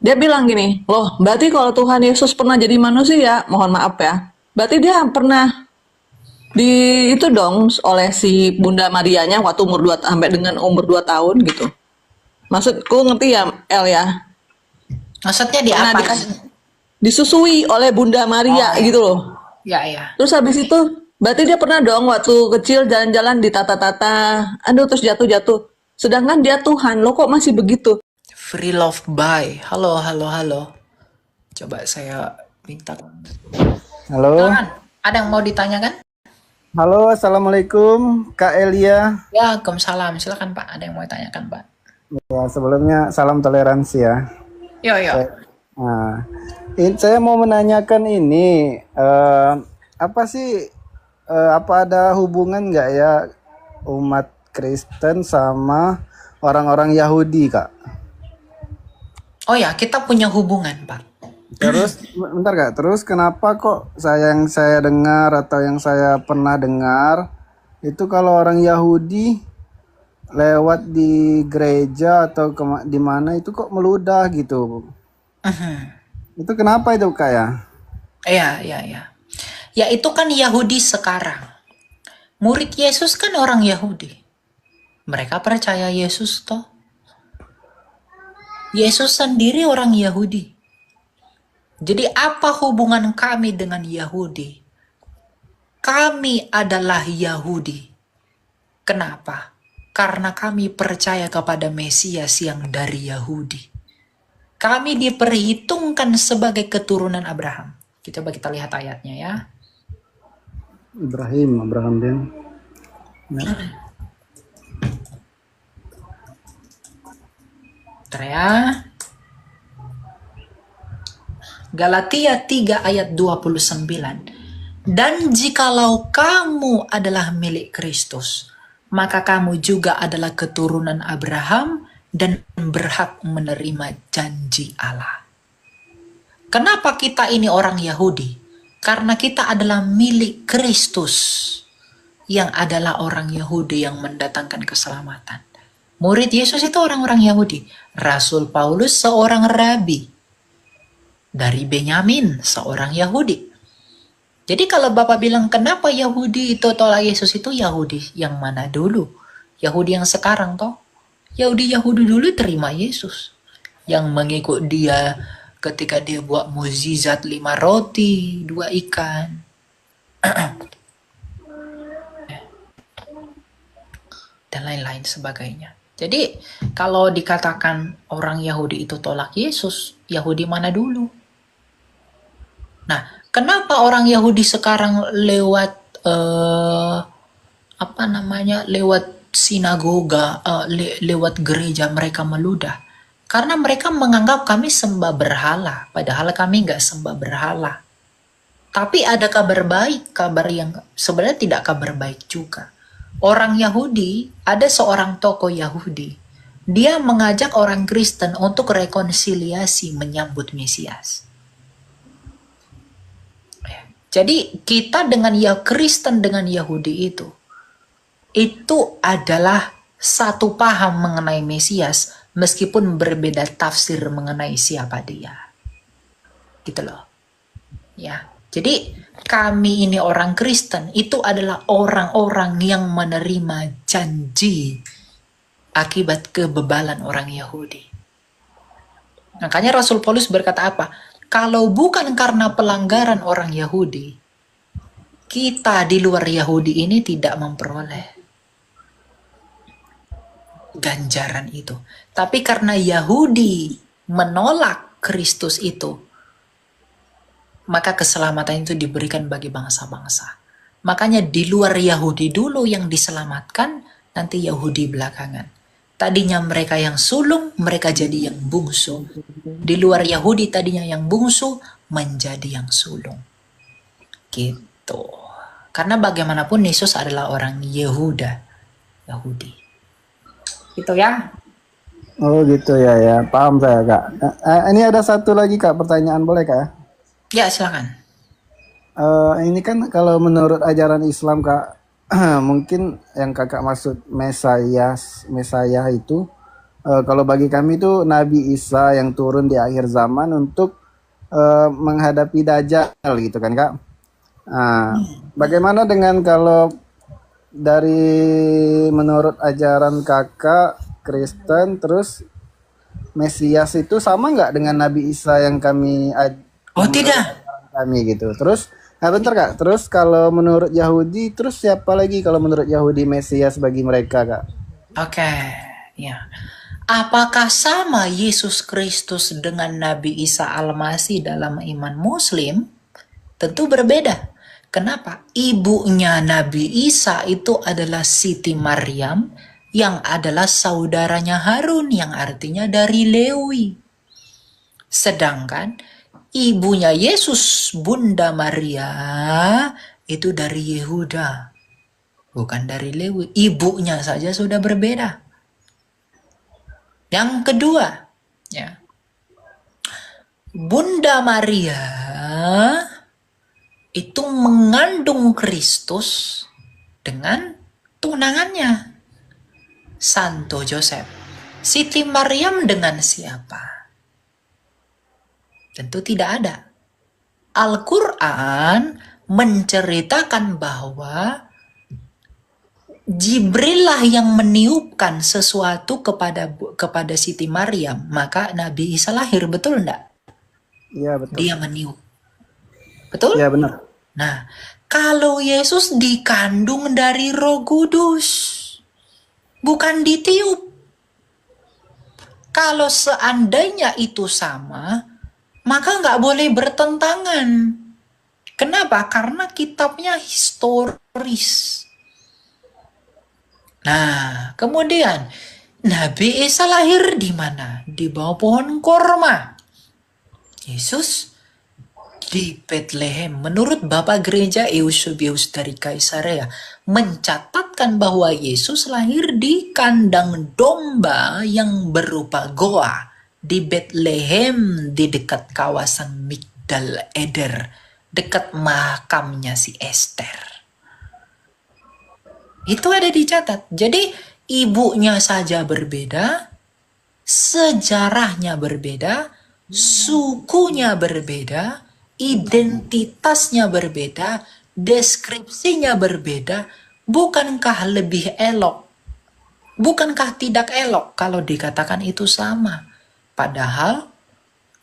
Dia bilang gini, loh berarti kalau Tuhan Yesus pernah jadi manusia, mohon maaf ya, berarti dia pernah di itu dong oleh si Bunda Marianya waktu umur 2 sampai dengan umur 2 tahun gitu. Maksudku ngerti ya El ya, Maksudnya di pernah apa nih? dikasih disusui oleh Bunda Maria Oh, gitu loh. ya ya. Terus habis itu berarti dia pernah dong waktu kecil jalan-jalan di tata-tata, aduh terus jatuh-jatuh. Sedangkan dia Tuhan, lo kok masih begitu? Free love by. Halo, halo, halo. Coba saya minta. Halo, Silakan. Ada yang mau ditanyakan? halo, assalamualaikum Kak Elia. Ya, Waalaikumsalam. Silakan Pak. Ada yang mau ditanyakan Pak? Ya, sebelumnya salam toleransi ya. Yo yo. Nah, saya mau menanyakan ini, apa sih, apa ada hubungan nggak ya umat Kristen sama orang-orang Yahudi, Kak? Oh ya, kita punya hubungan Pak. Terus, bentar Kak, terus kenapa kok yang saya dengar atau yang saya pernah dengar, itu kalau orang Yahudi lewat di gereja atau di mana itu kok meludah gitu. Itu kenapa itu Kak ya? Iya, iya, iya. Ya itu kan Yahudi sekarang. Murid Yesus kan orang Yahudi. Mereka percaya Yesus toh. Yesus sendiri orang Yahudi. Jadi apa hubungan kami dengan Yahudi? Kami adalah Yahudi. Kenapa? Karena kami percaya kepada Mesias yang dari Yahudi. Kami diperhitungkan sebagai keturunan Abraham. Coba kita lihat ayatnya ya. Abraham dia. Ya. Bentar ya. Galatia 3 ayat 29. Dan jikalau kamu adalah milik Kristus, maka kamu juga adalah keturunan Abraham dan berhak menerima janji Allah. Kenapa kita ini orang Yahudi? Karena kita adalah milik Kristus, yang adalah orang Yahudi yang mendatangkan keselamatan. Murid Yesus itu orang-orang Yahudi. Rasul Paulus seorang rabi dari Benyamin, seorang Yahudi. Jadi kalau Bapak bilang kenapa Yahudi itu tolak Yesus, itu Yahudi yang mana dulu? Yahudi yang sekarang toh? Yahudi dulu terima Yesus. Yang mengikut dia ketika dia buat mukjizat 5 roti, 2 ikan. Dan lain-lain sebagainya. Jadi kalau dikatakan orang Yahudi itu tolak Yesus, Yahudi mana dulu? Nah, kenapa orang Yahudi sekarang lewat lewat sinagoga, lewat gereja mereka meludah? Karena mereka menganggap kami sembah berhala, padahal kami nggak sembah berhala. Tapi ada kabar baik, kabar yang sebenarnya tidak kabar baik juga. Orang Yahudi, ada seorang tokoh Yahudi, dia mengajak orang Kristen untuk rekonsiliasi menyambut Mesias. Jadi kita dengan Kristen dengan Yahudi itu adalah satu paham mengenai Mesias, meskipun berbeda tafsir mengenai siapa dia. Gitu loh. Ya. Jadi kami ini orang Kristen itu adalah orang-orang yang menerima janji akibat kebebalan orang Yahudi. Makanya Rasul Paulus berkata apa? Kalau bukan karena pelanggaran orang Yahudi, kita di luar Yahudi ini tidak memperoleh ganjaran itu. Tapi karena Yahudi menolak Kristus itu, maka keselamatan itu diberikan bagi bangsa-bangsa. Makanya di luar Yahudi dulu yang diselamatkan, nanti Yahudi belakangan. Tadinya mereka yang sulung, mereka jadi yang bungsu. Di luar Yahudi tadinya yang bungsu, menjadi yang sulung. Gitu. Karena bagaimanapun Yesus adalah orang Yahudi. Gitu ya. Oh gitu ya, paham saya Kak. Ini ada satu lagi Kak, pertanyaan boleh Kak ya? Ya silakan. Ini kan kalau menurut ajaran Islam Kak, mungkin yang Kakak maksud Mesayah itu Kalau bagi kami itu Nabi Isa yang turun di akhir zaman untuk menghadapi Dajjal gitu kan Kak. Nah, bagaimana dengan kalau dari menurut ajaran Kakak Kristen, terus Mesias itu sama nggak dengan Nabi Isa yang Oh yang menurut tidak. ajaran kami gitu. Terus, nah bentar Kak. Terus kalau menurut Yahudi, terus siapa lagi kalau menurut Yahudi Mesias bagi mereka Kak? Oke, ya. Apakah sama Yesus Kristus dengan Nabi Isa Al-Masih dalam iman Muslim? Tentu berbeda. Kenapa? Ibunya Nabi Isa itu adalah Siti Maryam yang adalah saudaranya Harun yang artinya dari Lewi. Sedangkan ibunya Yesus, Bunda Maria, itu dari Yehuda, bukan dari Lewi. Ibunya saja sudah berbeda. Yang kedua, ya, Bunda Maria itu mengandung Kristus dengan tunangannya, Santo Joseph. Siti Maryam dengan siapa? Tentu tidak ada. Al-Quran menceritakan bahwa Jibril lah yang meniupkan sesuatu kepada Siti Maryam, maka Nabi Isa lahir, betul enggak? Iya betul. Dia meniup. Betul? Iya benar. Nah, kalau Yesus dikandung dari Roh Kudus, bukan ditiup. Kalau seandainya itu sama, maka nggak boleh bertentangan. Kenapa? Karena kitabnya historis. Nah, kemudian Nabi Isa lahir di mana? Di bawah pohon korma. Yesus di Bethlehem. Menurut Bapak Gereja Eusebius dari Kaisarea mencatatkan bahwa Yesus lahir di kandang domba yang berupa goa di Bethlehem di dekat kawasan Migdal Eder, dekat makamnya si Esther. Itu ada dicatat. Jadi ibunya saja berbeda, sejarahnya berbeda, sukunya berbeda, identitasnya berbeda, deskripsinya berbeda. Bukankah lebih elok? Bukankah tidak elok kalau dikatakan itu sama? Padahal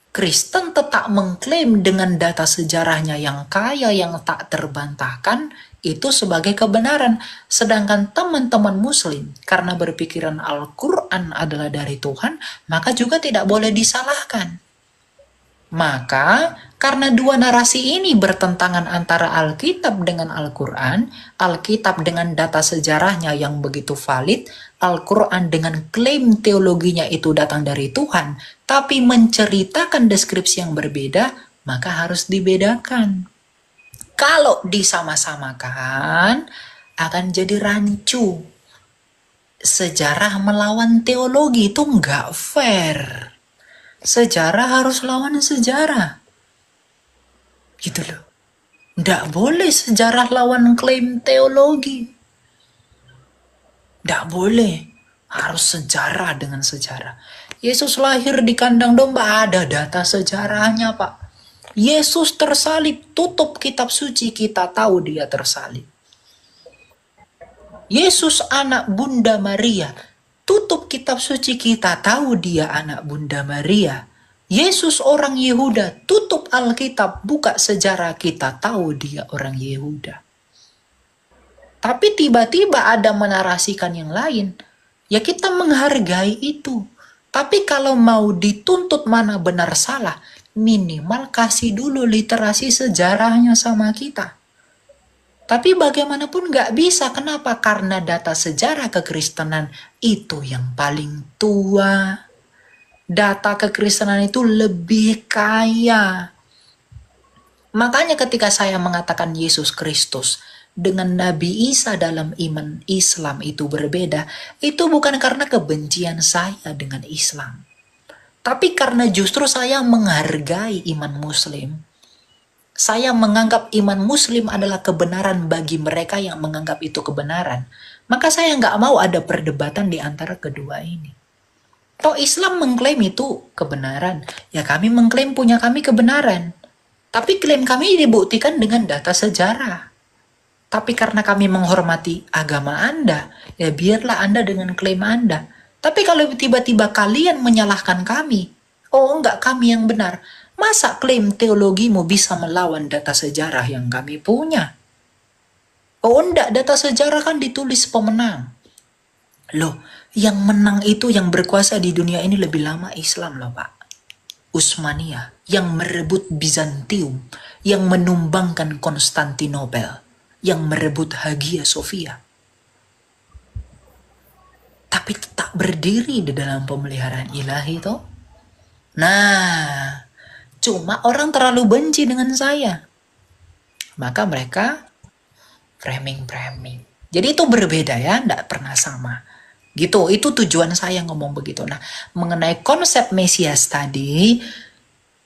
Kristen tetap mengklaim dengan data sejarahnya yang kaya, yang tak terbantahkan, itu sebagai kebenaran. Sedangkan teman-teman Muslim, karena berpikiran Al-Quran adalah dari Tuhan, maka juga tidak boleh disalahkan. Maka, karena dua narasi ini bertentangan antara Alkitab dengan Al-Quran, Alkitab dengan data sejarahnya yang begitu valid, Al-Quran dengan klaim teologinya itu datang dari Tuhan, tapi menceritakan deskripsi yang berbeda, maka harus dibedakan. Kalau disama-samakan, akan jadi rancu. Sejarah melawan teologi itu nggak fair. Sejarah harus lawan sejarah. Gitu loh. Nggak boleh sejarah lawan klaim teologi. Nggak boleh. Harus sejarah dengan sejarah. Yesus lahir di kandang domba, ada data sejarahnya, Pak. Yesus tersalib, tutup kitab suci, kita tahu dia tersalib. Yesus anak Bunda Maria, tutup kitab suci, kita tahu dia anak Bunda Maria. Yesus orang Yehuda, tutup Alkitab, buka sejarah, kita tahu dia orang Yehuda. Tapi tiba-tiba ada menarasikan yang lain, ya kita menghargai itu. Tapi kalau mau dituntut mana benar salah, minimal kasih dulu literasi sejarahnya sama kita. Tapi bagaimanapun nggak bisa. Kenapa? Karena data sejarah kekristenan itu yang paling tua. Data kekristenan itu lebih kaya. Makanya ketika saya mengatakan Yesus Kristus dengan Nabi Isa dalam iman Islam itu berbeda, itu bukan karena kebencian saya dengan Islam. Tapi karena justru saya menghargai iman Muslim. Saya menganggap iman Muslim adalah kebenaran bagi mereka yang menganggap itu kebenaran. Maka saya nggak mau ada perdebatan di antara kedua ini. Toh Islam mengklaim itu kebenaran. Ya kami mengklaim punya kami kebenaran. Tapi klaim kami dibuktikan dengan data sejarah. Tapi karena kami menghormati agama Anda, ya biarlah Anda dengan klaim Anda. Tapi kalau tiba-tiba kalian menyalahkan kami, oh enggak kami yang benar, masa klaim teologimu bisa melawan data sejarah yang kami punya? Oh enggak, data sejarah kan ditulis pemenang. Loh, yang menang itu yang berkuasa di dunia ini lebih lama Islam loh Pak. Utsmaniyah yang merebut Bizantium, yang menumbangkan Konstantinopel, yang merebut Hagia Sophia. Tapi tetap berdiri di dalam pemeliharaan ilahi toh. Nah, cuma orang terlalu benci dengan saya. Maka mereka framing. Jadi itu berbeda ya, tidak pernah sama. Gitu, itu tujuan saya ngomong begitu. Nah, mengenai konsep Mesias tadi,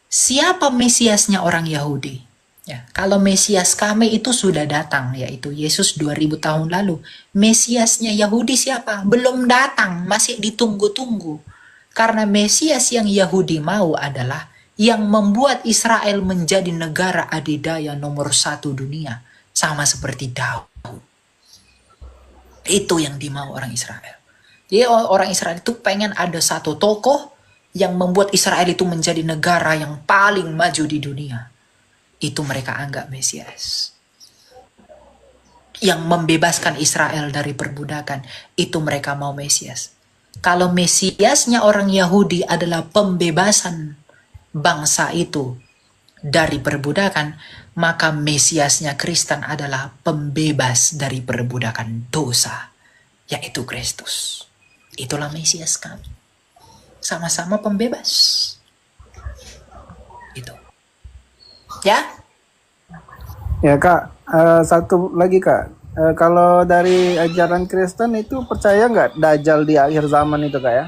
siapa Mesiasnya orang Yahudi? Ya, kalau Mesias kami itu sudah datang, yaitu Yesus 2000 tahun lalu. Mesiasnya Yahudi siapa? Belum datang, masih ditunggu-tunggu. Karena Mesias yang Yahudi mau adalah yang membuat Israel menjadi negara adidaya nomor 1 dunia. Sama seperti Daud. Itu yang dimau orang Israel. Jadi orang Israel itu pengen ada satu tokoh yang membuat Israel itu menjadi negara yang paling maju di dunia. Itu mereka anggap Mesias. Yang membebaskan Israel dari perbudakan, itu mereka mau Mesias. Kalau Mesiasnya orang Yahudi adalah pembebasan bangsa itu dari perbudakan, maka Mesiasnya Kristen adalah pembebas dari perbudakan dosa, yaitu Kristus. Itulah Mesias kami. Sama-sama pembebas. Itu. Ya? Ya Kak, satu lagi Kak. Kalau dari ajaran Kristen itu percaya nggak Dajjal di akhir zaman itu Kak ya?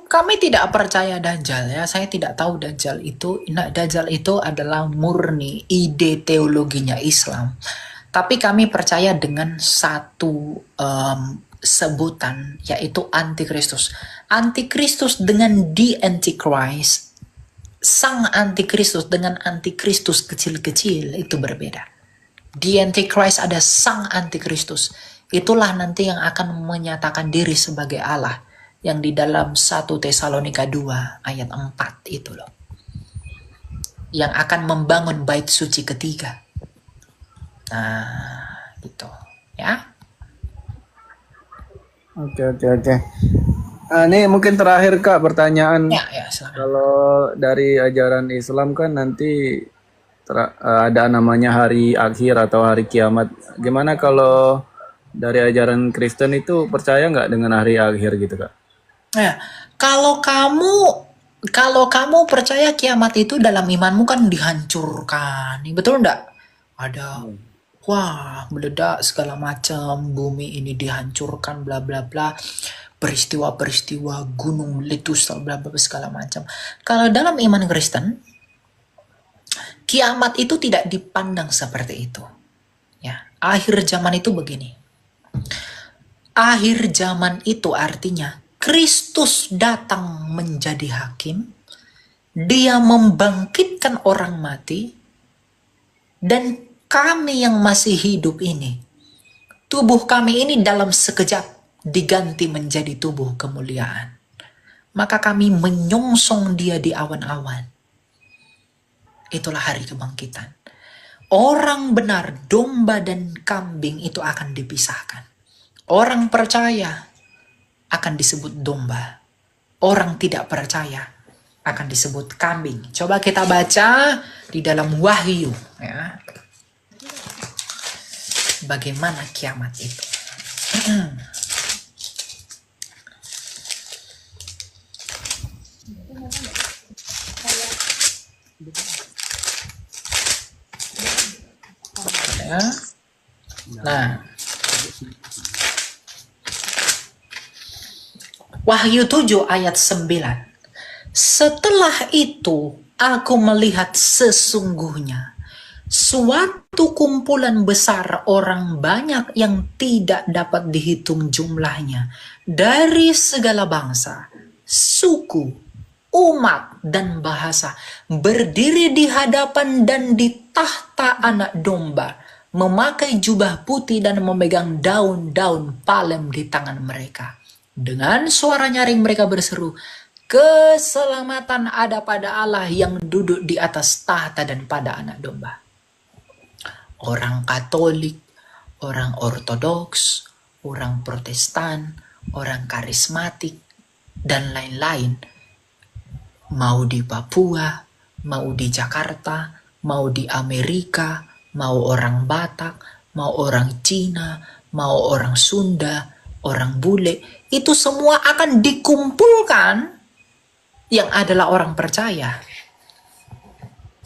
Kami tidak percaya Dajjal ya. Saya tidak tahu Dajjal itu. Nah, Dajjal itu adalah murni ide teologinya Islam. Tapi kami percaya dengan satu sebutan, yaitu Antikristus. Antikristus dengan the Antichrist, sang Antikristus dengan Antikristus kecil-kecil itu berbeda. The Antichrist ada sang Antikristus. Itulah nanti yang akan menyatakan diri sebagai Allah. Yang di dalam 1 Tesalonika 2 ayat 4 itu loh. Yang akan membangun bait suci ketiga. Nah, gitu. Ya. Oke. Ini mungkin terakhir Kak pertanyaan. Ya, silakan. Kalau dari ajaran Islam kan nanti ada namanya hari akhir atau hari kiamat. Gimana kalau dari ajaran Kristen itu percaya nggak dengan hari akhir gitu Kak? Ya, kalau kamu percaya kiamat itu dalam imanmu kan dihancurkan, betul enggak? Ada wah meledak segala macam, bumi ini dihancurkan, bla bla bla, peristiwa-peristiwa gunung meletus, bla bla segala macam. Kalau dalam iman Kristen, kiamat itu tidak dipandang seperti itu. Ya, akhir zaman itu begini. Akhir zaman itu artinya Kristus datang menjadi hakim, dia membangkitkan orang mati, dan kami yang masih hidup ini, tubuh kami ini dalam sekejap diganti menjadi tubuh kemuliaan. Maka kami menyongsong dia di awan-awan. Itulah hari kebangkitan. Orang benar, domba dan kambing itu akan dipisahkan. Orang percaya akan disebut domba. Orang tidak percaya akan disebut kambing. Coba kita baca di dalam Wahyu ya. Bagaimana kiamat itu. Ya. Nah, Wahyu 7 ayat 9. Setelah itu aku melihat sesungguhnya suatu kumpulan besar orang banyak yang tidak dapat dihitung jumlahnya dari segala bangsa, suku, umat, dan bahasa berdiri di hadapan dan di tahta Anak Domba, memakai jubah putih dan memegang daun-daun palem di tangan mereka. Dengan suara nyaring mereka berseru, keselamatan ada pada Allah yang duduk di atas tahta dan pada Anak Domba. Orang Katolik, orang Ortodoks, orang Protestan, orang karismatik, dan lain-lain, mau di Papua, mau di Jakarta, mau di Amerika, mau orang Batak, mau orang Cina, mau orang Sunda, orang bule, itu semua akan dikumpulkan yang adalah orang percaya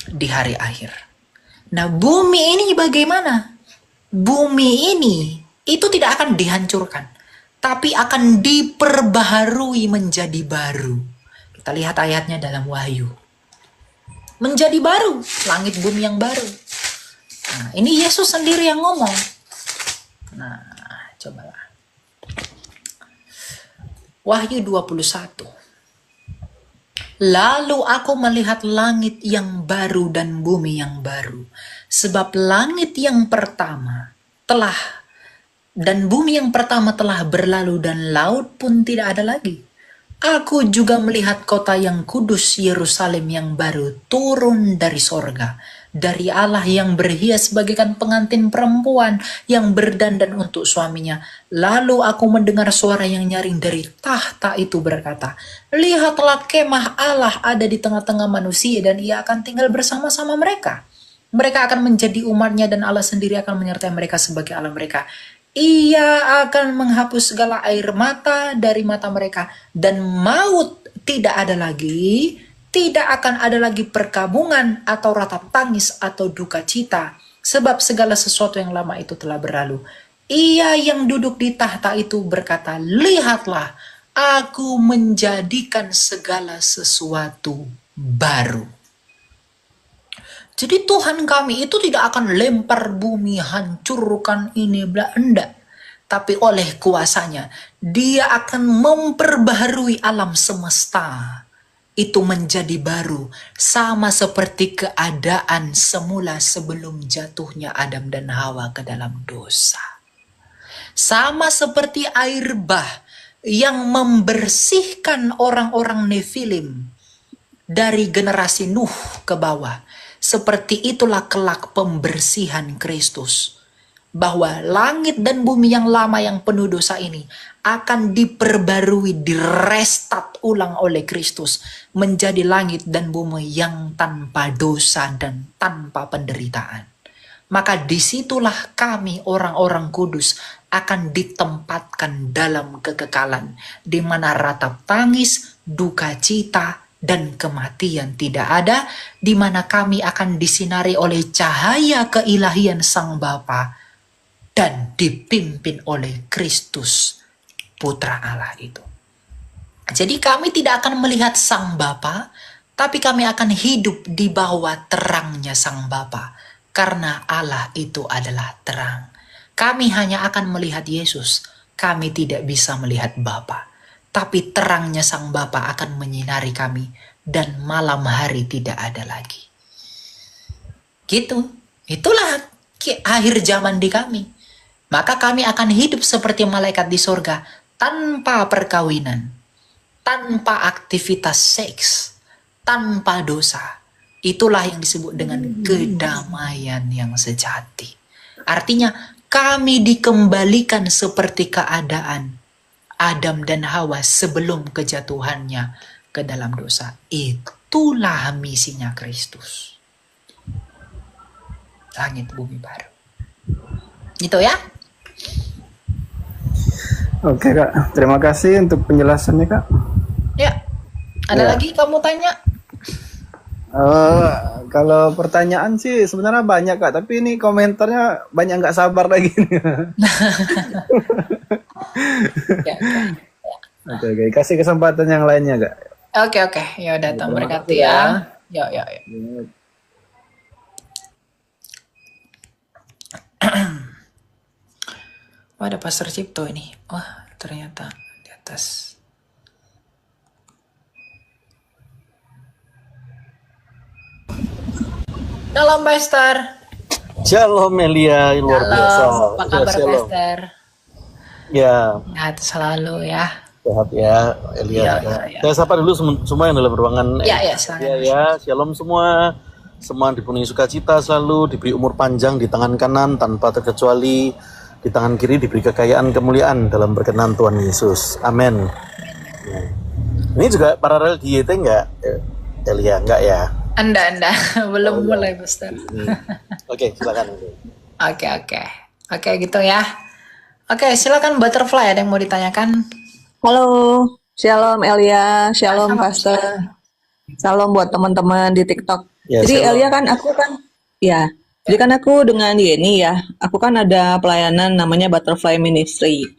di hari akhir. Nah, bumi ini bagaimana? Bumi ini itu tidak akan dihancurkan, tapi akan diperbaharui menjadi baru. Kita lihat ayatnya dalam Wahyu. Menjadi baru, langit bumi yang baru. Nah, ini Yesus sendiri yang ngomong. Nah, cobalah. Wahyu 21. Lalu aku melihat langit yang baru dan bumi yang baru. Sebab langit yang pertama telah dan bumi yang pertama telah berlalu dan laut pun tidak ada lagi. Aku juga melihat kota yang kudus Yerusalem yang baru turun dari sorga, dari Allah yang berhias bagaikan pengantin perempuan yang berdandan untuk suaminya. Lalu aku mendengar suara yang nyaring dari tahta itu berkata, lihatlah kemah Allah ada di tengah-tengah manusia dan ia akan tinggal bersama-sama mereka. Mereka akan menjadi umatnya dan Allah sendiri akan menyertai mereka sebagai Allah mereka. Ia akan menghapus segala air mata dari mata mereka dan maut tidak ada lagi. Tidak akan ada lagi perkabungan atau ratap tangis atau duka cita, sebab segala sesuatu yang lama itu telah berlalu. Ia yang duduk di tahta itu berkata, lihatlah, aku menjadikan segala sesuatu baru. Jadi Tuhan kami itu tidak akan lempar bumi, hancurkan ini, enggak. Tapi oleh kuasanya, dia akan memperbaharui alam semesta. Itu menjadi baru, sama seperti keadaan semula sebelum jatuhnya Adam dan Hawa ke dalam dosa. Sama seperti air bah yang membersihkan orang-orang Nefilim dari generasi Nuh ke bawah. Seperti itulah kelak pembersihan Kristus. Bahwa langit dan bumi yang lama yang penuh dosa ini akan diperbarui, direstat ulang oleh Kristus menjadi langit dan bumi yang tanpa dosa dan tanpa penderitaan. Maka disitulah kami orang-orang kudus akan ditempatkan dalam kekekalan, di mana ratap tangis, duka cita, dan kematian tidak ada, di mana kami akan disinari oleh cahaya keilahian Sang Bapa dan dipimpin oleh Kristus, Putra Allah itu. Jadi kami tidak akan melihat Sang Bapa, tapi kami akan hidup di bawah terangnya Sang Bapa, karena Allah itu adalah terang. Kami hanya akan melihat Yesus, kami tidak bisa melihat Bapa. Tapi terangnya Sang Bapa akan menyinari kami dan malam hari tidak ada lagi. Gitu. Itulah akhir zaman di kami. Maka kami akan hidup seperti malaikat di sorga tanpa perkawinan, tanpa aktivitas seks, tanpa dosa. Itulah yang disebut dengan kedamaian yang sejati. Artinya kami dikembalikan seperti keadaan Adam dan Hawa sebelum kejatuhannya ke dalam dosa. Itulah misinya Kristus. Langit bumi baru. Gitu ya. Oke Kak, terima kasih untuk penjelasannya Kak. Ya. Ada lagi kamu tanya? Kalau pertanyaan sih sebenarnya banyak Kak, tapi ini komentarnya banyak nggak sabar lagi. Ya. Oke, kasih kesempatan yang lainnya Kak. Oke. Ya datang berkati ya. Ya. Ada Pastor Cipto ini. Wah, ternyata di atas. Shalom, Pastor. Shalom Elia, luar biasa. Shalom. Apa Ya, kabar, shalom. Pastor? Ya, Sehat selalu ya. sehat ya Elia. Iya, Ya. iya. Saya sapa dulu semua yang dalam ruangan. Ya, silakan. Ya, shalom semua. Semua dipenuhi sukacita selalu, diberi umur panjang di tangan kanan tanpa terkecuali, di tangan kiri diberi kekayaan kemuliaan dalam berkenan Tuhan Yesus. Amin. Ya. Ini juga paralel di YT enggak Elia? Enggak ya? Anda belum mulai, Pastor. Oke, silakan. Oke, gitu ya. Oke, silakan Butterfly, ada yang mau ditanyakan? Halo, Shalom Elia, Shalom Pastor, Shalom buat teman-teman di TikTok. Ya, Jadi shalom. Elia kan jadi kan aku dengan Yeni ya, aku kan ada pelayanan namanya Butterfly Ministry.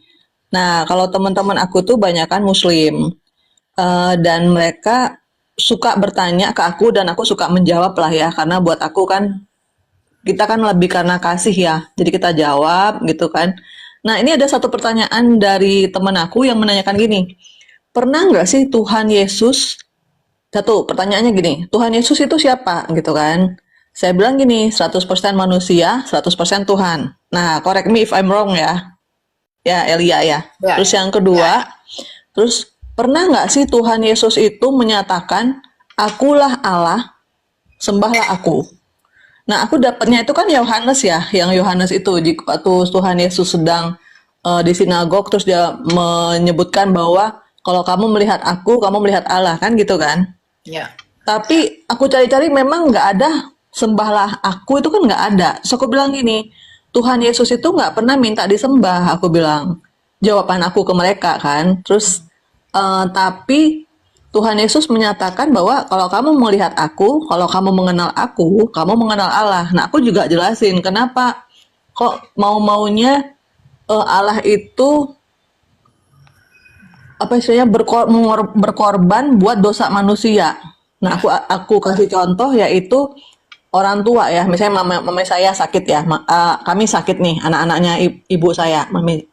Nah, kalau teman-teman aku tuh banyak kan Muslim. Dan mereka suka bertanya ke aku dan aku suka menjawab lah ya, karena buat aku kan kita kan lebih karena kasih ya, jadi kita jawab gitu kan. Nah, ini ada satu pertanyaan dari teman aku yang menanyakan gini, pernah nggak sih Tuhan Yesus, satu pertanyaannya gini, Tuhan Yesus itu siapa gitu kan. Saya bilang gini, 100% manusia, 100% Tuhan. Nah, correct me if I'm wrong ya Elia ya. Ya. Terus yang kedua, terus pernah nggak sih Tuhan Yesus itu menyatakan, akulah Allah, sembahlah aku. Nah, aku dapatnya itu kan Yohanes ya, yang Yohanes itu waktu Tuhan Yesus sedang di sinagog, terus dia menyebutkan bahwa kalau kamu melihat aku, kamu melihat Allah, kan gitu kan. Ya. Tapi aku cari-cari memang nggak ada sembahlah aku, itu kan nggak ada. Terus aku bilang gini, Tuhan Yesus itu nggak pernah minta disembah, aku bilang. Jawaban aku ke mereka kan. Terus tapi Tuhan Yesus menyatakan bahwa kalau kamu melihat aku, kalau kamu mengenal aku, kamu mengenal Allah. Nah, aku juga jelasin kenapa kok mau-maunya Allah itu apa istilahnya berkorban buat dosa manusia. Nah, aku kasih contoh yaitu orang tua ya. Misalnya mama saya sakit ya, kami sakit nih, anak-anaknya ibu saya, mami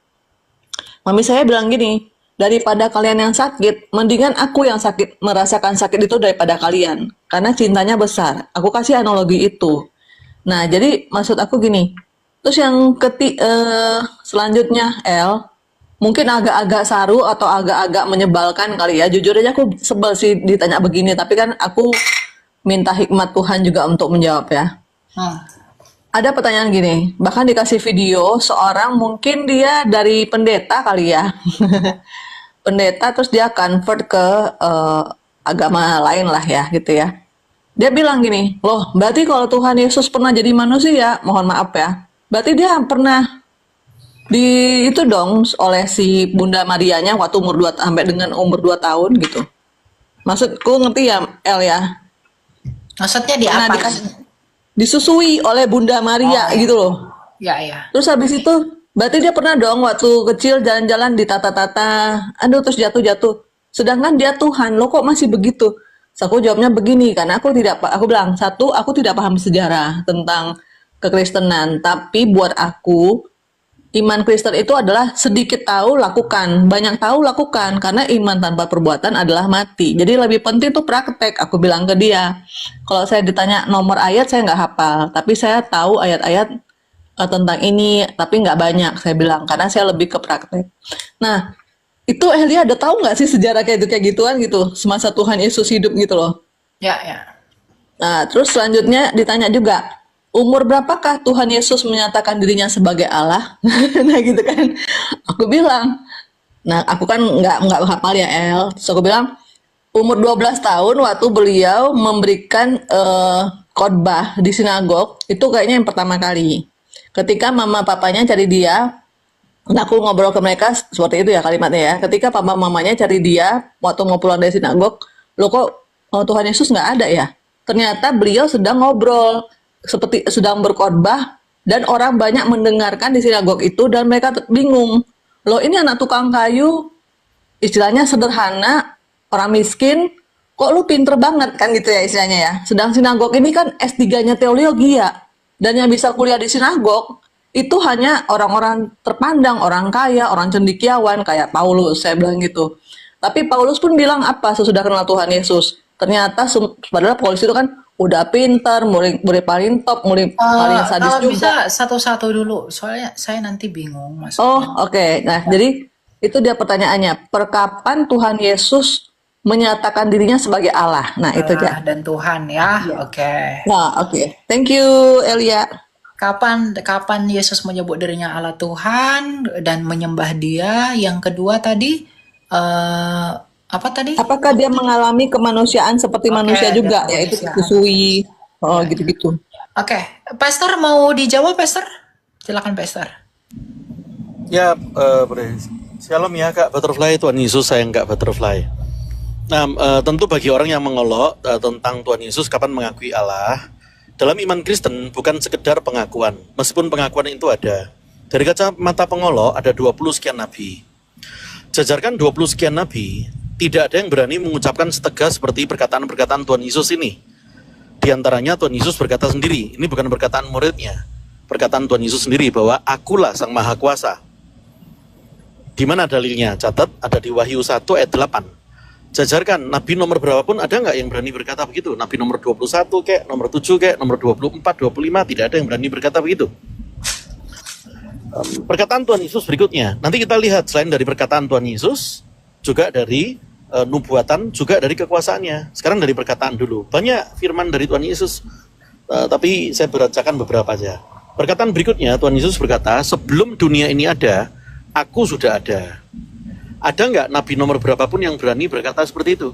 saya bilang gini, daripada kalian yang sakit, mendingan aku yang sakit, merasakan sakit itu daripada kalian. Karena cintanya besar. Aku kasih analogi itu. Nah, jadi maksud aku gini. Terus yang selanjutnya, mungkin agak-agak saru atau agak-agak menyebalkan kali ya. Jujur aja aku sebel sih ditanya begini, tapi kan aku minta hikmat Tuhan juga untuk menjawab ya. Ada pertanyaan gini, bahkan dikasih video seorang, mungkin dia dari pendeta kali ya. Pendeta, terus dia convert ke agama lain lah ya gitu ya. Dia bilang gini, loh berarti kalau Tuhan Yesus pernah jadi manusia, mohon maaf ya, berarti dia pernah itu dong oleh si Bunda Marianya waktu umur 2 sampai dengan umur 2 tahun gitu. Maksudku ngerti ya El ya? Maksudnya di Pernah apa? disusui oleh Bunda Maria gitu loh. Ya. Terus habis itu berarti dia pernah dong waktu kecil jalan-jalan ditata-tata, aduh terus jatuh-jatuh. Sedangkan dia Tuhan, lo kok masih begitu? So, aku jawabnya begini, karena aku bilang, satu, aku tidak paham sejarah tentang kekristenan, tapi buat aku iman Kristen itu adalah sedikit tahu lakukan, banyak tahu lakukan, karena iman tanpa perbuatan adalah mati. Jadi lebih penting tuh praktek. Aku bilang ke dia, kalau saya ditanya nomor ayat saya nggak hafal, tapi saya tahu ayat-ayat tentang ini, tapi nggak banyak, saya bilang, karena saya lebih ke praktek. Nah, itu Elia ada tahu nggak sih sejarah kayak gituan gitu, semasa Tuhan Yesus hidup gitu loh. Ya. Nah, terus selanjutnya ditanya juga, umur berapakah Tuhan Yesus menyatakan dirinya sebagai Allah? Nah gitu kan. Aku bilang, nah aku kan nggak hafal ya El. Terus aku bilang, umur 12 tahun waktu beliau memberikan khotbah di sinagog, itu kayaknya yang pertama kali. Ketika mama papanya cari dia, nah aku ngobrol ke mereka seperti itu ya kalimatnya ya. Ketika papa mamanya cari dia waktu mau pulang dari sinagog, lo kok Tuhan Yesus nggak ada ya? Ternyata beliau sedang ngobrol, seperti sedang berkhotbah, dan orang banyak mendengarkan di sinagog itu, dan mereka bingung. Loh ini anak tukang kayu, istilahnya sederhana, orang miskin, kok lu pinter banget kan gitu ya istilahnya ya. Sedang sinagog ini kan S3-nya teologi ya, dan yang bisa kuliah di sinagog itu hanya orang-orang terpandang, orang kaya, orang cendekiawan kayak Paulus, saya bilang gitu. Tapi Paulus pun bilang apa sesudah kenal Tuhan Yesus? Ternyata padahal polisi itu kan udah pintar, murid paling top, murid paling sadis Kalau juga. bisa satu-satu dulu, soalnya saya nanti bingung Oh, maksudnya. oke. Nah, jadi itu dia pertanyaannya. Perkapan Tuhan Yesus menyatakan dirinya sebagai Allah? Nah, itu dia. Allah dan Tuhan ya, oke. Nah, oke. Thank you, Elia. Kapan Yesus menyebut dirinya Allah Tuhan dan menyembah Dia? Yang kedua tadi apa tadi? Apakah dia mengalami kemanusiaan seperti Oke, manusia dia juga, yaitu kemanusiaan. disusui, gitu-gitu. Oke, Pastor mau dijawab, Pastor? Silakan, Pastor. Ya, Shalom ya Kak Butterfly, Tuhan Yesus sayang Kak Butterfly. Nah, tentu bagi orang yang mengolok tentang Tuhan Yesus kapan mengakui Allah, dalam iman Kristen bukan sekedar pengakuan, meskipun pengakuan itu ada. Dari kacamata pengolok ada 20 sekian nabi. Jajarkan 20 sekian nabi, tidak ada yang berani mengucapkan setegas seperti perkataan-perkataan Tuhan Yesus ini. Di antaranya Tuhan Yesus berkata sendiri, ini bukan perkataan muridnya, perkataan Tuhan Yesus sendiri bahwa akulah Sang Maha Kuasa. Di mana dalilnya? Catat, ada di Wahyu 1 ayat 8. Jajarkan, nabi nomor berapapun ada nggak yang berani berkata begitu? Nabi nomor 21 kek, nomor 7 kek, nomor 24, 25, tidak ada yang berani berkata begitu. Perkataan Tuhan Yesus berikutnya, nanti kita lihat selain dari perkataan Tuhan Yesus, juga dari nubuatan, juga dari kekuasaannya. Sekarang dari perkataan dulu. Banyak firman dari Tuhan Yesus, tapi saya bacakan beberapa aja. Perkataan berikutnya, Tuhan Yesus berkata, sebelum dunia ini ada, aku sudah ada. Ada nggak nabi nomor berapapun yang berani berkata seperti itu?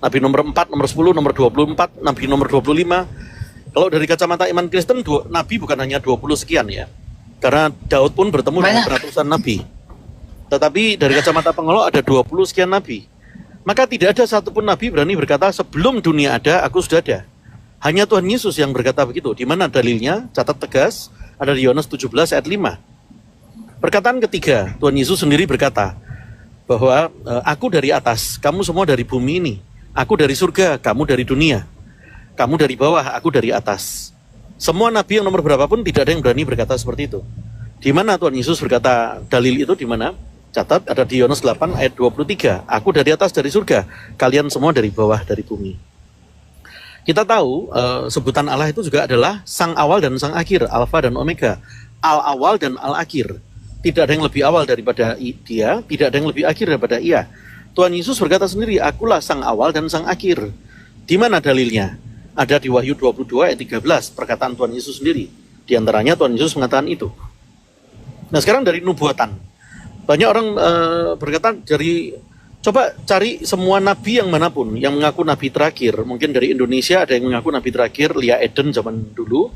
Nabi nomor 4, nomor 10, nomor 24, nabi nomor 25. Kalau dari kacamata iman Kristen, nabi bukan hanya 20 sekian ya. Karena Daud pun bertemu dengan ratusan nabi. Tetapi dari kacamata pengolok ada 20 sekian nabi. Maka tidak ada satupun nabi berani berkata sebelum dunia ada, aku sudah ada. Hanya Tuhan Yesus yang berkata begitu. Di mana dalilnya? Catat tegas, ada di Yohanes 17 ayat 5. Perkataan ketiga, Tuhan Yesus sendiri berkata bahwa aku dari atas, kamu semua dari bumi ini. Aku dari surga, kamu dari dunia. Kamu dari bawah, aku dari atas. Semua nabi yang nomor berapapun tidak ada yang berani berkata seperti itu. Di mana Tuhan Yesus berkata dalil itu di mana? Catat, ada di Yohanes 8 ayat 23. Aku dari atas dari surga, kalian semua dari bawah dari bumi. Kita tahu sebutan Allah itu juga adalah sang awal dan sang akhir, alfa dan omega, al awal dan al akhir. Tidak ada yang lebih awal daripada dia, tidak ada yang lebih akhir daripada ia. Tuhan Yesus berkata sendiri, akulah sang awal dan sang akhir. Di mana dalilnya? Ada di Wahyu 22 ayat 13, perkataan Tuhan Yesus sendiri. Di antaranya Tuhan Yesus mengatakan itu. Nah sekarang dari nubuatan. Banyak orang berkata coba cari semua nabi yang manapun yang mengaku nabi terakhir. Mungkin dari Indonesia ada yang mengaku nabi terakhir, Lia Eden zaman dulu.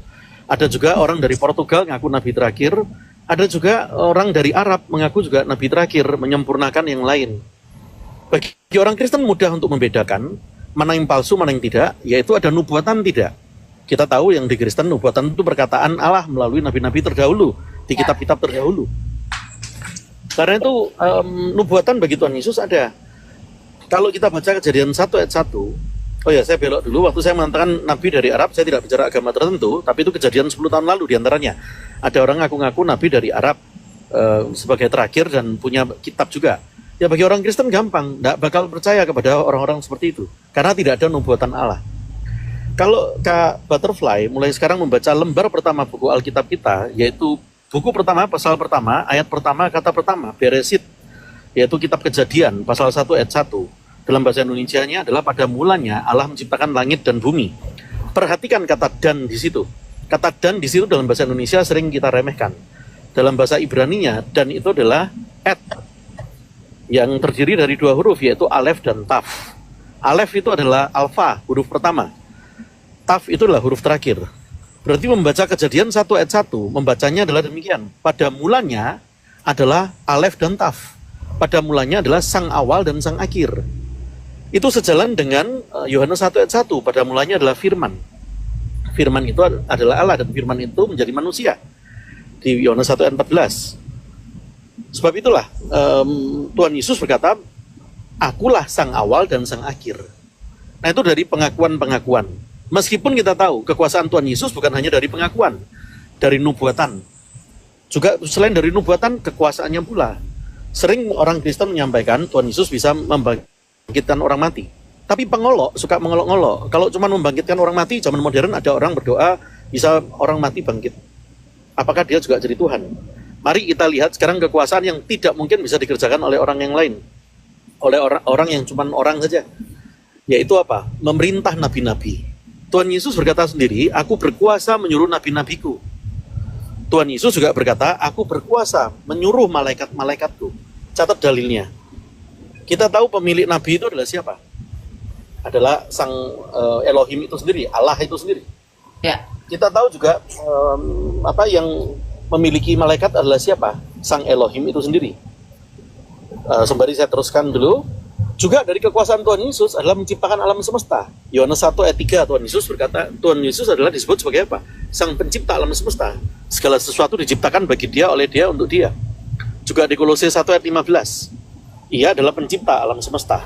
Ada juga orang dari Portugal mengaku nabi terakhir. Ada juga orang dari Arab mengaku juga nabi terakhir, menyempurnakan yang lain. Bagi orang Kristen mudah untuk membedakan mana yang palsu, mana yang tidak, yaitu ada nubuatan tidak. Kita tahu yang di Kristen nubuatan itu perkataan Allah melalui nabi-nabi terdahulu, di kitab-kitab terdahulu. Karena itu nubuatan bagi Tuhan Yesus ada. Kalau kita baca Kejadian 1 ayat 1, oh ya saya belok dulu, waktu saya mengatakan nabi dari Arab, saya tidak bicara agama tertentu, tapi itu kejadian 10 tahun lalu diantaranya. Ada orang ngaku-ngaku nabi dari Arab sebagai terakhir dan punya kitab juga. Ya bagi orang Kristen gampang, tidak bakal percaya kepada orang-orang seperti itu. Karena tidak ada nubuatan Allah. Kalau Kak Butterfly mulai sekarang membaca lembar pertama buku Alkitab kita, yaitu buku pertama, pasal pertama, ayat pertama, kata pertama, Beresit, yaitu kitab Kejadian, pasal 1 ayat 1. Dalam bahasa Indonesianya adalah pada mulanya Allah menciptakan langit dan bumi. Perhatikan kata dan di situ. Kata dan di situ dalam bahasa Indonesia sering kita remehkan. Dalam bahasa Ibraninya, dan itu adalah et, yang terdiri dari dua huruf, yaitu alef dan taf. Alef itu adalah alfa, huruf pertama. Taf itu adalah huruf terakhir. Berarti membaca Kejadian 1 ayat 1, membacanya adalah demikian. Pada mulanya adalah alef dan taf. Pada mulanya adalah sang awal dan sang akhir. Itu sejalan dengan Yohanes 1 ayat 1, pada mulanya adalah firman. Firman itu adalah Allah dan firman itu menjadi manusia. Di Yohanes 1 ayat 14. Sebab itulah Tuhan Yesus berkata, akulah sang awal dan sang akhir. Nah itu dari pengakuan-pengakuan. Meskipun kita tahu kekuasaan Tuhan Yesus bukan hanya dari pengakuan, dari nubuatan. Juga selain dari nubuatan, kekuasaannya pula. Sering orang Kristen menyampaikan Tuhan Yesus bisa membangkitkan orang mati. Tapi pengolok suka mengolok-ngolok. Kalau cuma membangkitkan orang mati, zaman modern ada orang berdoa bisa orang mati bangkit. Apakah dia juga jadi Tuhan? Mari kita lihat sekarang kekuasaan yang tidak mungkin bisa dikerjakan oleh orang yang lain. Oleh orang yang cuma orang saja. Yaitu apa? Memerintah nabi-nabi. Tuhan Yesus berkata sendiri, aku berkuasa menyuruh nabi-nabiku. Tuhan Yesus juga berkata, aku berkuasa menyuruh malaikat-malaikatku. Catat dalilnya. Kita tahu pemilik nabi itu adalah siapa? Adalah sang Elohim itu sendiri, Allah itu sendiri. Ya. Kita tahu juga apa yang memiliki malaikat adalah siapa? Sang Elohim itu sendiri. Sembari saya teruskan dulu. Juga dari kekuasaan Tuhan Yesus adalah menciptakan alam semesta. Yohanes 1 ayat 3 Tuhan Yesus berkata, Tuhan Yesus adalah disebut sebagai apa? Sang pencipta alam semesta. Segala sesuatu diciptakan bagi dia, oleh dia, untuk dia. Juga di Kolose 1 ayat 15. Ia adalah pencipta alam semesta.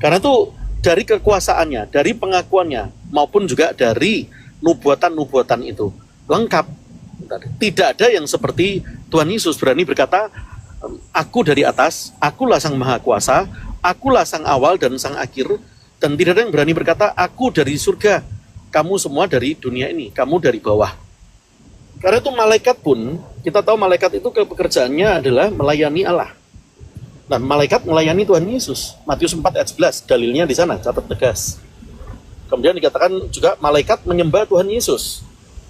Karena itu dari kekuasaannya, dari pengakuannya, maupun juga dari nubuatan-nubuatan itu lengkap. Tidak ada yang seperti Tuhan Yesus berani berkata, aku dari atas, akulah sang maha kuasa, akulah sang awal dan sang akhir, dan tidak ada yang berani berkata, aku dari surga, kamu semua dari dunia ini, kamu dari bawah. Karena itu malaikat pun, kita tahu malaikat itu pekerjaannya adalah melayani Allah. Nah, malaikat melayani Tuhan Yesus. Matius 4 ayat 11, dalilnya di sana, catat tegas. Kemudian dikatakan juga malaikat menyembah Tuhan Yesus.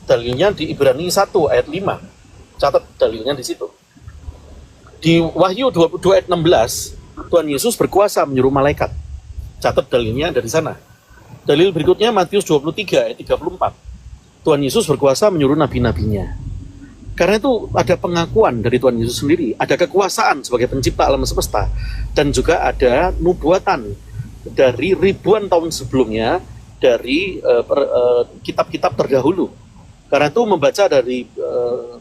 Dalilnya di Ibrani 1 ayat 5. Catat dalilnya di situ. Di Wahyu 22 ayat 16, Tuhan Yesus berkuasa menyuruh malaikat. Catat dalilnya dari sana. Dalil berikutnya Matius 23 ayat 34. Tuhan Yesus berkuasa menyuruh nabi-nabinya. Karena itu ada pengakuan dari Tuhan Yesus sendiri, ada kekuasaan sebagai pencipta alam semesta, dan juga ada nubuatan dari ribuan tahun sebelumnya dari kitab-kitab terdahulu. Karena itu membaca dari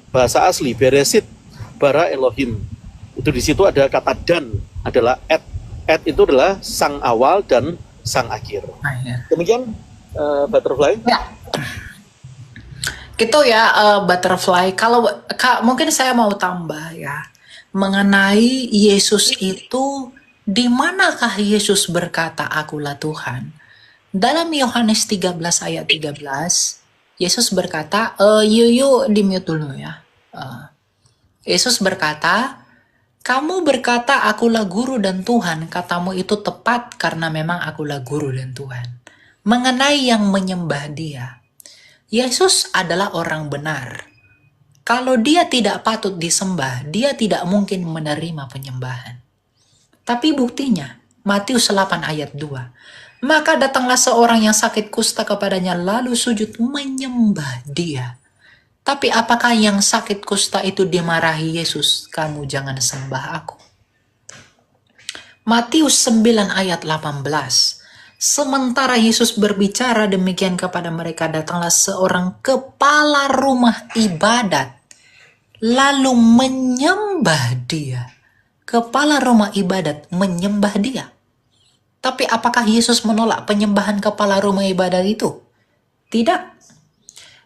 bahasa asli Beresit bara Elohim, itu di situ ada kata dan adalah et. Et itu adalah sang awal dan sang akhir. Demikian Butterfly. Ya. Gitu ya, Butterfly. Kalau mungkin saya mau tambah ya mengenai Yesus itu, di manakah Yesus berkata akulah Tuhan? Dalam Yohanes 13 ayat 13, Yesus berkata, yuk di mute dulu ya. Yesus berkata, kamu berkata akulah guru dan Tuhan, katamu itu tepat karena memang akulah guru dan Tuhan. Mengenai yang menyembah dia, Yesus adalah orang benar. Kalau dia tidak patut disembah, dia tidak mungkin menerima penyembahan. Tapi buktinya, Matius 8 ayat 2. Maka datanglah seorang yang sakit kusta kepadanya, lalu sujud menyembah dia. Tapi apakah yang sakit kusta itu dimarahi Yesus? Kamu jangan sembah aku. Matius 9 ayat 18. Sementara Yesus berbicara demikian kepada mereka, datanglah seorang kepala rumah ibadat, lalu menyembah dia. Kepala rumah ibadat menyembah dia. Tapi apakah Yesus menolak penyembahan kepala rumah ibadat itu? Tidak.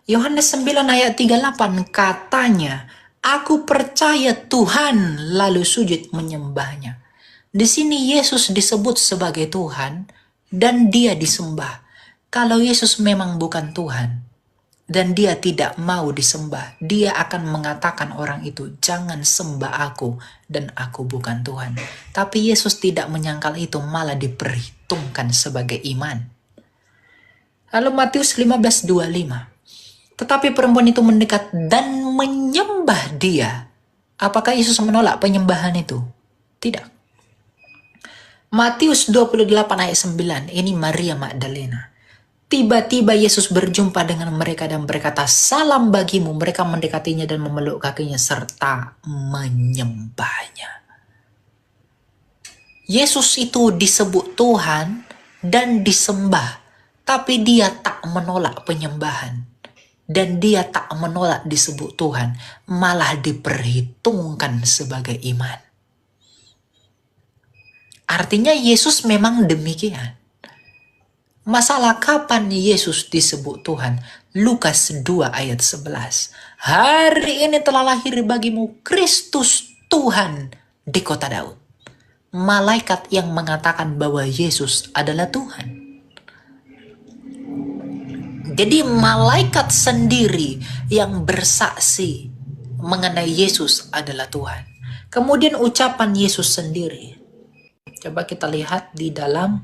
Yohanes 9 ayat 38 katanya, aku percaya Tuhan, lalu sujud menyembahnya. Di sini Yesus disebut sebagai Tuhan, dan dia disembah. Kalau Yesus memang bukan Tuhan dan dia tidak mau disembah, dia akan mengatakan orang itu, jangan sembah aku dan aku bukan Tuhan. Tapi Yesus tidak menyangkal itu, malah diperhitungkan sebagai iman. Lalu Matius 15:25. Tetapi perempuan itu mendekat dan menyembah dia. Apakah Yesus menolak penyembahan itu? Tidak. Matius 28 ayat 9, ini Maria Magdalena. Tiba-tiba Yesus berjumpa dengan mereka dan berkata, salam bagimu. Mereka mendekatinya dan memeluk kakinya serta menyembahnya. Yesus itu disebut Tuhan dan disembah, tapi dia tak menolak penyembahan. Dan dia tak menolak disebut Tuhan, malah diperhitungkan sebagai iman. Artinya Yesus memang demikian. Masalah kapan Yesus disebut Tuhan? Lukas 2 ayat 11. Hari ini telah lahir bagimu Kristus Tuhan di kota Daud. malaikat yang mengatakan bahwa Yesus adalah Tuhan. Jadi malaikat sendiri yang bersaksi mengenai Yesus adalah Tuhan. Kemudian ucapan Yesus sendiri. Coba kita lihat di dalam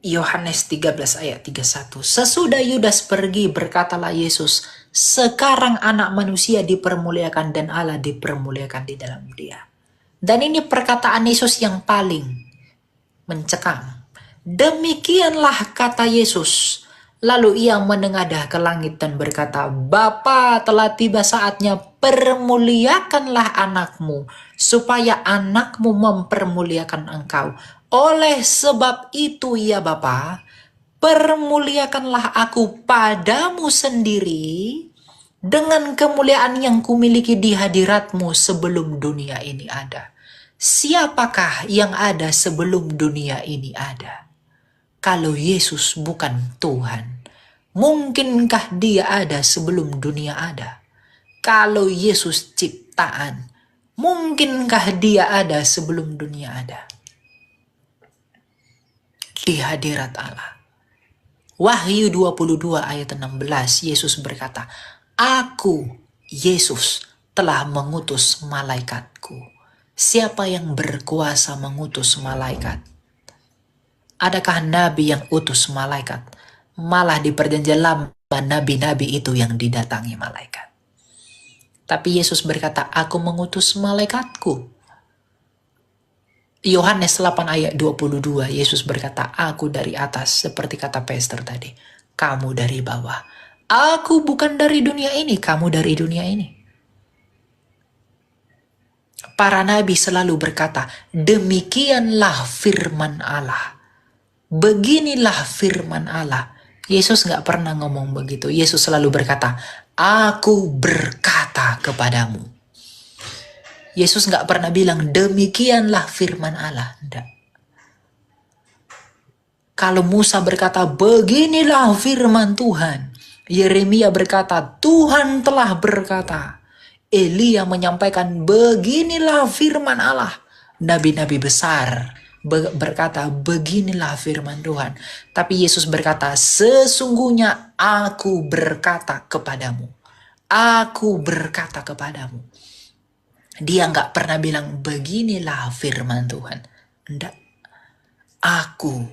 Yohanes 13 ayat 31. Sesudah Yudas pergi, berkatalah Yesus, sekarang anak manusia dipermuliakan dan Allah dipermuliakan di dalam dia. Dan ini perkataan Yesus yang paling mencekam. Demikianlah kata Yesus. Lalu ia menengadah ke langit dan berkata, Bapa, telah tiba saatnya, permuliakanlah anakmu, supaya anakmu mempermuliakan engkau. Oleh sebab itu ya Bapa, permuliakanlah aku padamu sendiri dengan kemuliaan yang kumiliki di hadiratmu sebelum dunia ini ada. Siapakah yang ada sebelum dunia ini ada? Kalau Yesus bukan Tuhan, mungkinkah dia ada sebelum dunia ada? Kalau Yesus ciptaan, mungkinkah dia ada sebelum dunia ada? Di hadirat Allah. Wahyu 22 ayat 16, Yesus berkata, Aku, Yesus, telah mengutus malaikatku. Siapa yang berkuasa mengutus malaikat? Adakah nabi yang utus malaikat? Malah di perjanjian lama, nabi-nabi itu yang didatangi malaikat. Tapi Yesus berkata, Aku mengutus malaikatku. Yohanes 8 ayat 22, Yesus berkata, Aku dari atas, seperti kata Pastor tadi. Kamu dari bawah. Aku bukan dari dunia ini, kamu dari dunia ini. Para nabi selalu berkata, demikianlah firman Allah. Beginilah firman Allah. Yesus gak pernah ngomong begitu. Yesus selalu berkata, Aku berkata kepadamu. Yesus gak pernah bilang, demikianlah firman Allah. Tidak. Kalau Musa berkata, beginilah firman Tuhan. Yeremia berkata, Tuhan telah berkata. Elia menyampaikan, beginilah firman Allah. Nabi-nabi besar berkata, beginilah firman Tuhan. Tapi Yesus berkata, sesungguhnya aku berkata kepadamu. Aku berkata kepadamu. Dia nggak pernah bilang, beginilah firman Tuhan. Enggak. Aku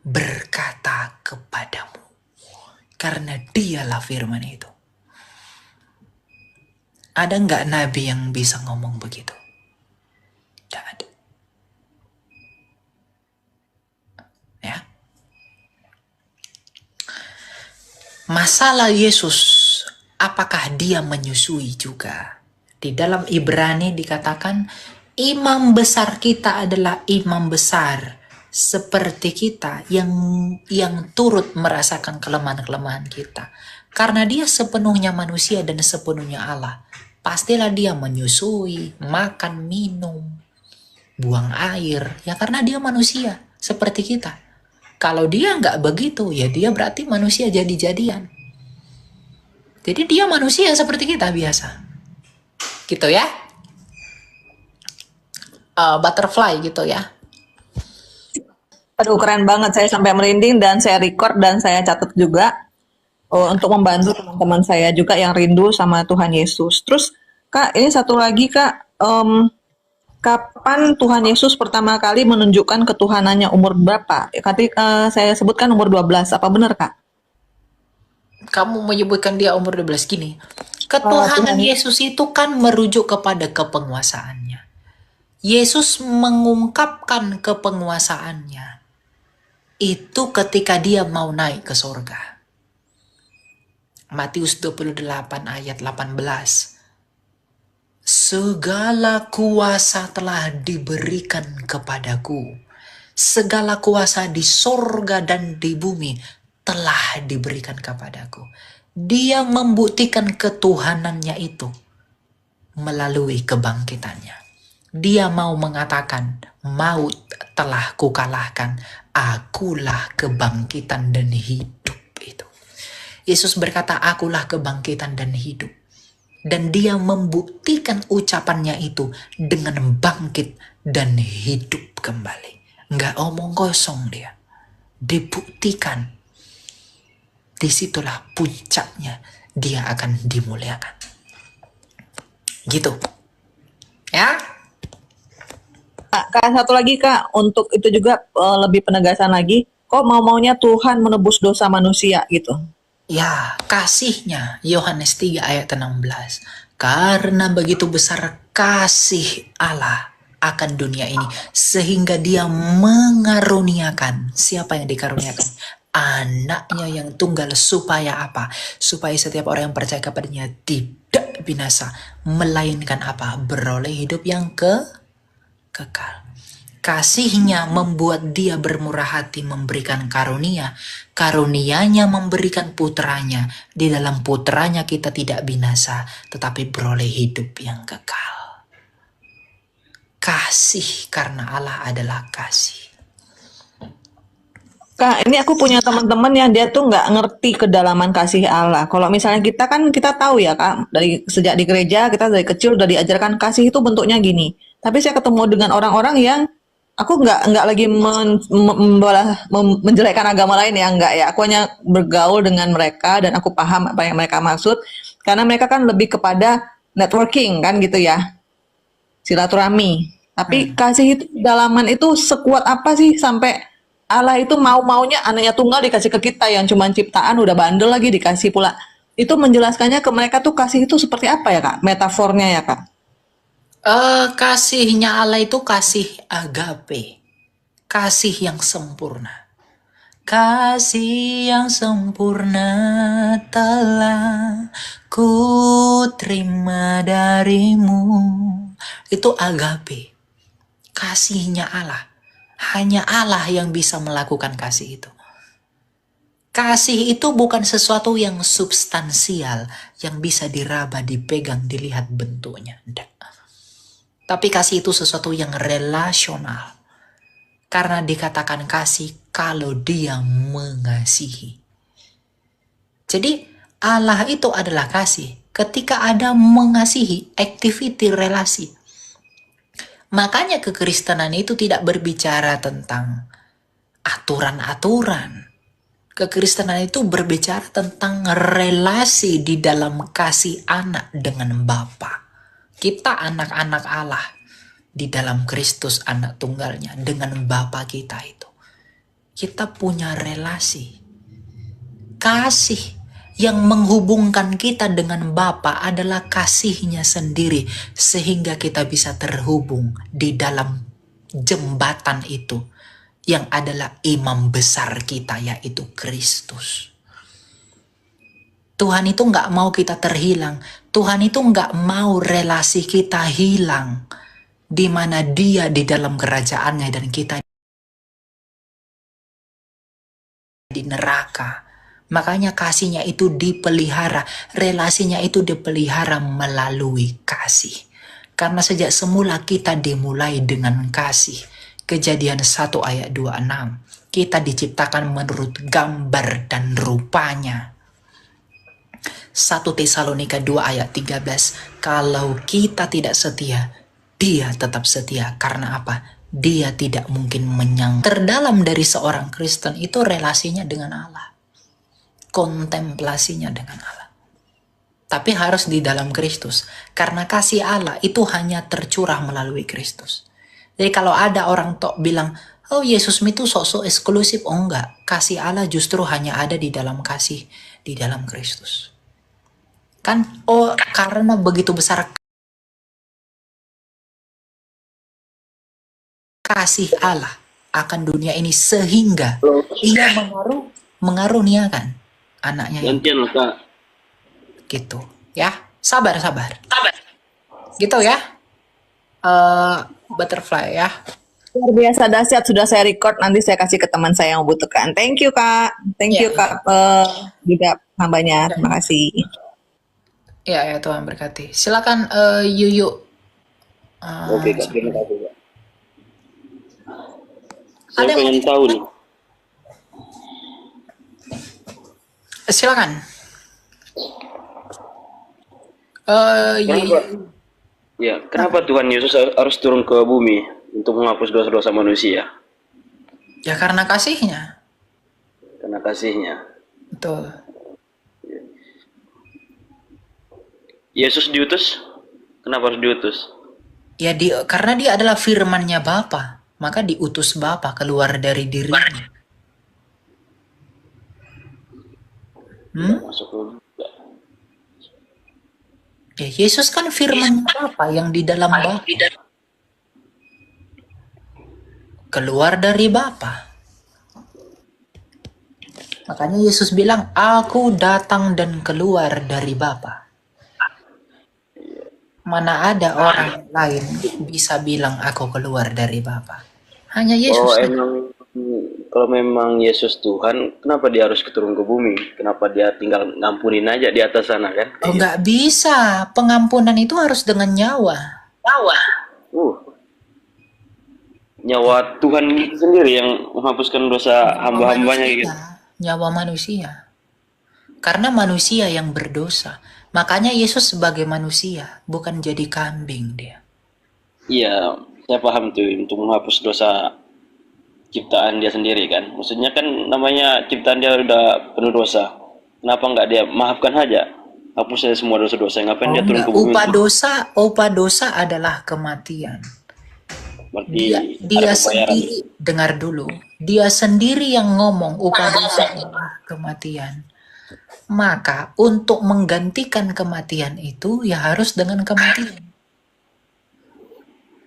berkata kepadamu. Karena dialah firman itu. Ada nggak nabi yang bisa ngomong begitu? Tidak ada. Ya. Masalah Yesus, apakah dia menyusui juga? Di dalam Ibrani dikatakan, imam besar kita adalah imam besar seperti kita yang turut merasakan kelemahan-kelemahan kita. Karena dia sepenuhnya manusia dan sepenuhnya Allah. Pastilah dia menyusui, makan, minum, buang air. Ya karena dia manusia seperti kita. Kalau dia nggak begitu, ya dia berarti manusia jadi-jadian. Jadi dia manusia seperti kita biasa. Gitu ya. Butterfly gitu ya. Aduh, keren banget. Saya sampai merinding dan saya record dan saya catat juga untuk membantu teman-teman saya juga yang rindu sama Tuhan Yesus. Terus Kak, ini satu lagi Kak, kapan Tuhan Yesus pertama kali menunjukkan ketuhanannya, umur berapa? Tadi saya sebutkan umur 12, apa benar Kak? Kamu menyebutkan dia umur 12 gini. Ketuhanan Yesus itu kan merujuk kepada kepenguasaannya. Yesus mengungkapkan kepenguasaannya itu ketika dia mau naik ke surga. Matius 28 ayat 18. Segala kuasa telah diberikan kepadaku. Segala kuasa di sorga dan di bumi telah diberikan kepadaku. Dia membuktikan ketuhanannya itu melalui kebangkitannya. Dia mau mengatakan, maut telah kukalahkan, akulah kebangkitan dan hidup itu. Yesus berkata, akulah kebangkitan dan hidup. Dan dia membuktikan ucapannya itu dengan bangkit dan hidup kembali. Nggak omong kosong dia. Dibuktikan. Disitulah puncaknya dia akan dimuliakan. Gitu. Ya. Kak, satu lagi Kak, untuk itu juga lebih penegasan lagi, kok mau-maunya Tuhan menebus dosa manusia gitu. Ya, kasihnya Yohanes 3 ayat 16. Karena begitu besar kasih Allah akan dunia ini sehingga dia mengaruniakan. Siapa yang dikaruniakan? Anaknya yang tunggal supaya apa? Supaya setiap orang yang percaya kepadanya tidak binasa, melainkan apa? Beroleh hidup yang kekal. Kasihnya membuat dia bermurah hati memberikan karunia. Karunianya memberikan putranya. Di dalam putranya kita tidak binasa, tetapi beroleh hidup yang kekal. Kasih, karena Allah adalah kasih. Kak, ini aku punya teman-teman yang dia tuh nggak ngerti kedalaman kasih Allah. Kalau misalnya kita kan kita tahu ya Kak, dari sejak di gereja kita dari kecil udah diajarkan kasih itu bentuknya gini. Tapi saya ketemu dengan orang-orang yang aku nggak lagi menjelekkan agama lain ya, nggak ya. Aku hanya bergaul dengan mereka dan aku paham apa yang mereka maksud. Karena mereka kan lebih kepada networking kan gitu ya, silaturahmi. Tapi kasih itu kedalaman itu sekuat apa sih sampai Allah itu mau-maunya anaknya tunggal dikasih ke kita yang cuma ciptaan udah bandel lagi dikasih pula. Itu menjelaskannya ke mereka tuh kasih itu seperti apa ya Kak? Metafornya ya Kak? Kasihnya Allah itu kasih agape. Kasih yang sempurna. Kasih yang sempurna telah ku terima darimu. Itu agape. Kasihnya Allah. Hanya Allah yang bisa melakukan kasih itu. Kasih itu bukan sesuatu yang substansial, yang bisa diraba, dipegang, dilihat bentuknya. Tidak. Tapi kasih itu sesuatu yang relasional. Karena dikatakan kasih kalau dia mengasihi. Jadi Allah itu adalah kasih. Ketika ada mengasihi, activity relasi. Makanya kekristenan itu tidak berbicara tentang aturan-aturan. Kekristenan itu berbicara tentang relasi di dalam kasih anak dengan Bapa. Kita anak-anak Allah di dalam Kristus anak tunggalnya dengan Bapa kita itu. Kita punya relasi. Kasih yang menghubungkan kita dengan Bapa adalah kasihnya sendiri sehingga kita bisa terhubung di dalam jembatan itu yang adalah imam besar kita yaitu Kristus. Tuhan itu nggak mau kita terhilang. Tuhan itu nggak mau relasi kita hilang di mana Dia di dalam kerajaannya dan kita di neraka. Makanya kasihnya itu dipelihara, relasinya itu dipelihara melalui kasih. Karena sejak semula kita dimulai dengan kasih. Kejadian 1 ayat 26. Kita diciptakan menurut gambar dan rupanya. 1 Tesalonika 2 ayat 13. Kalau kita tidak setia, Dia tetap setia. Karena apa? Dia tidak mungkin menyangka. Terdalam dari seorang Kristen itu relasinya dengan Allah. Kontemplasinya dengan Allah. Tapi harus di dalam Kristus. Karena kasih Allah itu hanya tercurah melalui Kristus. Jadi kalau ada orang tok bilang, oh Yesus itu sok-sok eksklusif. Oh enggak. Kasih Allah justru hanya ada di dalam kasih. Di dalam Kristus. Kan, oh karena begitu besar kasih Allah akan dunia ini sehingga Ia mengaruniakan anaknya yang gitu ya. Sabar gitu ya. Butterfly ya. Luar biasa dahsyat, sudah saya record, nanti saya kasih ke teman saya yang membutuhkan. Thank you Kak. Thank you Kak juga hambanya. Terima kasih. Ya Tuhan berkati. Silakan Yuyu. Oke Kak, terima kasih Kak. Ada Saya pengen tahu nih. Silakan. Kenapa? Ya, kenapa Tuhan Yesus harus turun ke bumi untuk menghapus dosa-dosa manusia? Ya karena kasihnya. Karena kasihnya. Betul. Yesus diutus? Kenapa harus diutus? Ya karena dia adalah firman-Nya Bapa, maka diutus Bapa keluar dari dirinya. Masuk ke Ya, Yesus kan firman Bapa yang di dalam Bapa. Keluar dari Bapa. Makanya Yesus bilang, aku datang dan keluar dari Bapa. Mana ada orang lain bisa bilang aku keluar dari Bapa. Hanya Yesus. Kalau memang Yesus Tuhan, kenapa dia harus turun ke bumi? Kenapa dia tinggal ngampunin aja di atas sana kan? Oh, nggak bisa. Pengampunan itu harus dengan nyawa. Nyawa Tuhan itu sendiri yang menghapuskan dosa hamba-hambanya gitu. Nyawa manusia. Karena manusia yang berdosa. Makanya Yesus sebagai manusia, bukan jadi kambing dia. Iya, saya paham tuh, untuk menghapus dosa ciptaan dia sendiri kan. Maksudnya kan namanya ciptaan dia udah penuh dosa. Kenapa nggak dia maafkan aja? Hapus aja semua dosa-dosa. Ngapain dia turun ke bumi? Upah dosa adalah kematian. Berarti Dia sendiri, dengar dulu. Dia sendiri yang ngomong upah dosa adalah kematian. Maka untuk menggantikan kematian itu ya harus dengan kematian.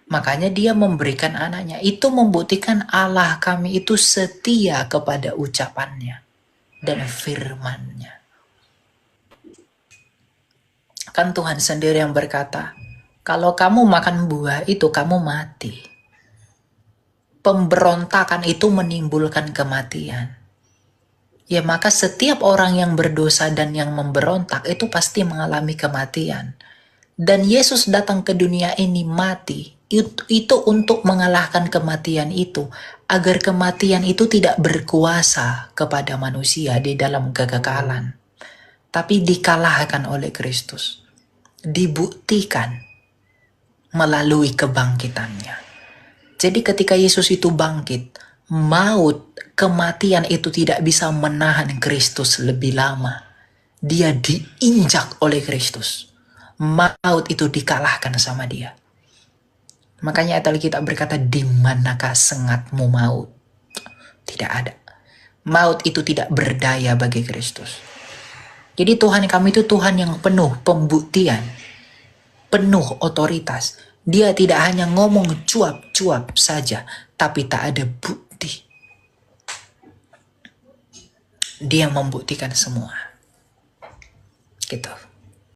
Makanya dia memberikan anaknya. Itu membuktikan Allah kami itu setia kepada ucapannya dan firmannya. Kan Tuhan sendiri yang berkata, kalau kamu makan buah itu kamu mati. Pemberontakan itu menimbulkan kematian. Ya maka setiap orang yang berdosa dan yang memberontak itu pasti mengalami kematian. Dan Yesus datang ke dunia ini mati. Itu untuk mengalahkan kematian itu. Agar kematian itu tidak berkuasa kepada manusia di dalam kekekalan. Tapi dikalahkan oleh Kristus. Dibuktikan melalui kebangkitannya. Jadi ketika Yesus itu bangkit, maut, kematian itu tidak bisa menahan Kristus lebih lama. Dia diinjak oleh Kristus. Maut itu dikalahkan sama dia. Makanya ayat Alkitab berkata, di manakah sengatmu maut? Tidak ada. Maut itu tidak berdaya bagi Kristus. Jadi Tuhan kami itu Tuhan yang penuh pembuktian. Penuh otoritas. Dia tidak hanya ngomong cuap-cuap saja, tapi tak ada bukti. Dia membuktikan semua. Gitu.